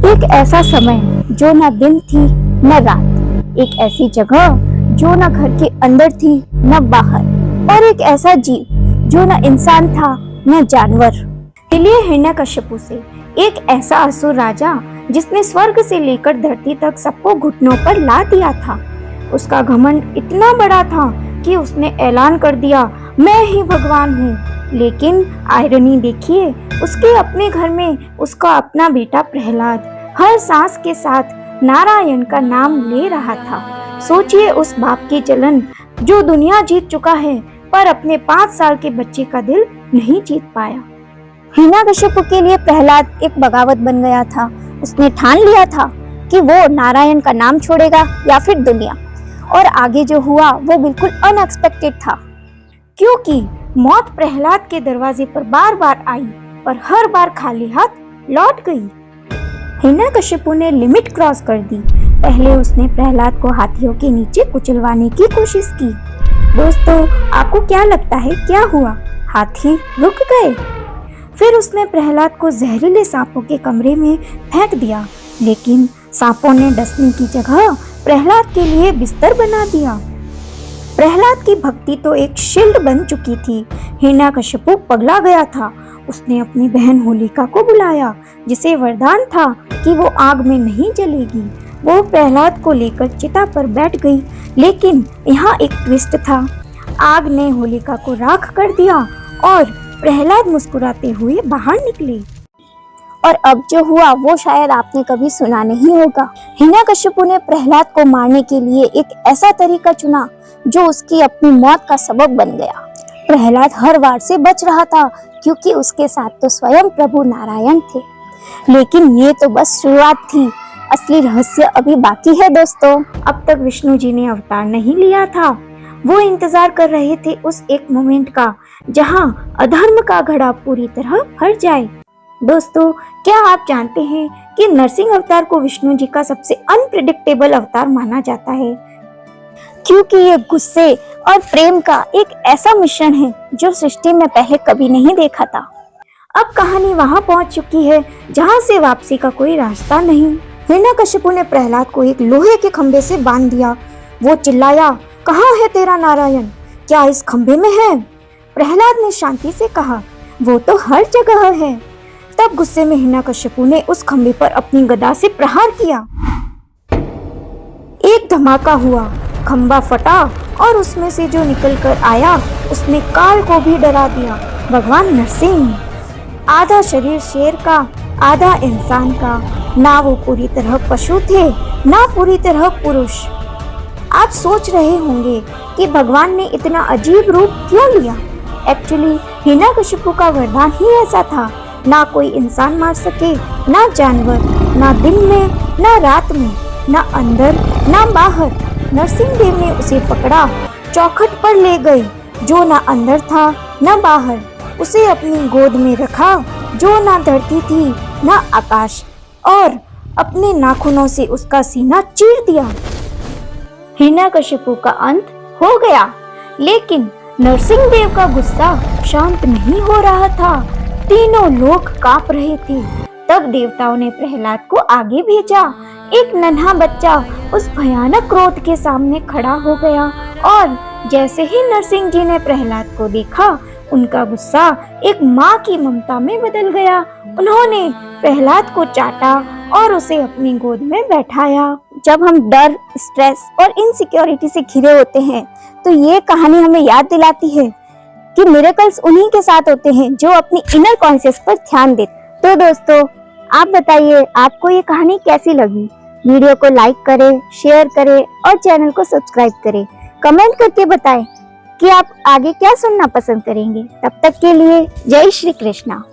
एक ऐसा समय जो न दिन थी न रात, एक ऐसी जगह जो न घर के अंदर थी न बाहर, और एक ऐसा जीव जो न इंसान था न जानवर। हिलिये हिरण्यकश्यपु से एक ऐसा असुर राजा जिसने स्वर्ग से लेकर धरती तक सबको घुटनों पर ला दिया था। उसका घमंड इतना बड़ा था कि उसने ऐलान कर दिया, मैं ही भगवान हूँ। लेकिन आयरनी देखिए, उसके अपने घर में उसका अपना बेटा प्रहलाद हर सांस के साथ नारायण का नाम ले रहा था। सोचिए उस बाप की जलन जो दुनिया जीत चुका है पर अपने 5 साल के बच्चे का दिल नहीं जीत पाया। हिरण्यकश्यपु के लिए प्रहलाद एक बगावत बन गया था। उसने ठान लिया था कि वो नारायण का नाम छोड़ेगा या फिर दुनिया। और आगे जो हुआ वो बिल्कुल अनएक्सपेक्टेड था, क्योंकि मौत प्रहलाद के दरवाजे पर बार बार आई पर हर बार खाली हाथ लौट गई। हिरण्यकश्यपु ने लिमिट क्रॉस कर दी। पहले उसने प्रहलाद को हाथियों के नीचे कुचलवाने की कोशिश की। दोस्तों, आपको क्या लगता है क्या हुआ? हाथी रुक गए। फिर उसने प्रहलाद को जहरीले सांपों के कमरे में फेंक दिया, लेकिन सांपों ने डसने की जगह प्रहलाद के लिए बिस्तर बना दिया। प्रहलाद की भक्ति तो एक शील्ड बन चुकी थी। हिरण्यकश्यपु पगला गया था। उसने अपनी बहन होलिका को बुलाया, जिसे वरदान था कि वो आग में नहीं जलेगी। वो प्रहलाद को लेकर चिता पर बैठ गई, लेकिन यहाँ एक ट्विस्ट था। आग ने होलिका को राख कर दिया और प्रहलाद मुस्कुराते हुए बाहर निकले। और अब जो हुआ वो शायद आपने कभी सुना नहीं होगा। हिरण्यकश्यपु ने प्रहलाद को मारने के लिए एक ऐसा तरीका चुना जो उसकी अपनी मौत का सबब बन गया। प्रहलाद हर वार से बच रहा था, क्योंकि उसके साथ तो स्वयं प्रभु नारायण थे। लेकिन ये तो बस शुरुआत थी, असली रहस्य अभी बाकी है दोस्तों। अब तक विष्णु जी ने अवतार नहीं लिया था। वो इंतजार कर रहे थे उस एक मोमेंट का जहां अधर्म का घड़ा पूरी तरह भर जाए। दोस्तों, क्या आप जानते हैं कि नरसिंह अवतार को विष्णु जी का सबसे अनप्रेडिक्टेबल अवतार माना जाता है, क्योंकि ये गुस्से और प्रेम का एक ऐसा मिश्रण है जो सृष्टि में पहले कभी नहीं देखा था। अब कहानी वहां पहुंच चुकी है जहां से वापसी का कोई रास्ता नहीं। हिरण्यकश्यपु ने प्रहलाद को एक लोहे के खंभे से बांध दिया। वो चिल्लाया, कहाँ है तेरा नारायण? क्या इस खंभे में है? प्रहलाद ने शांति से कहा, वो तो हर जगह है। तब गुस्से में हिरण्यकश्यपु ने उस खंभे पर अपनी गदा से प्रहार किया। एक धमाका हुआ, खंभा फटा और उसमें से जो निकलकर आया उसने काल को भी डरा दिया। भगवान नरसिंह। आधा शरीर शेर का, आधा इंसान का। ना वो पूरी तरह पशु थे, ना पूरी तरह पुरुष। आप सोच रहे होंगे कि भगवान ने इतना अजीब रूप क्यों लिया? एक्चुअली हिरण्यकश्यपु का वरदान ही ऐसा था, ना कोई इंसान मार सके, ना जानवर, ना दिन में ना रात में, ना अंदर ना बाहर। नरसिंह देव ने उसे पकड़ा, चौखट पर ले गए, जो ना अंदर था ना बाहर। उसे अपनी गोद में रखा, जो ना धरती थी ना आकाश, और अपने नाखूनों से उसका सीना चीर दिया। हिरण्यकश्यपु का अंत हो गया, लेकिन नरसिंह देव का गुस्सा शांत नहीं हो रहा था। तीनों लोग कांप रहे थे। तब देवताओं ने प्रहलाद को आगे भेजा। एक नन्हा बच्चा उस भयानक क्रोध के सामने खड़ा हो गया, और जैसे ही नरसिंह जी ने प्रहलाद को देखा, उनका गुस्सा एक माँ की ममता में बदल गया। उन्होंने प्रहलाद को चाटा और उसे अपनी गोद में बैठाया। जब हम डर, स्ट्रेस और इनसिक्योरिटी से घिरे होते हैं, तो ये कहानी हमें याद दिलाती है कि मिरेकल्स उन्हीं के साथ होते हैं जो अपनी इनर कॉन्शियस पर ध्यान देते। तो दोस्तों, आप बताइए आपको ये कहानी कैसी लगी? वीडियो को लाइक करें, शेयर करें और चैनल को सब्सक्राइब करें। कमेंट करके बताएं कि आप आगे क्या सुनना पसंद करेंगे। तब तक के लिए जय श्री कृष्णा।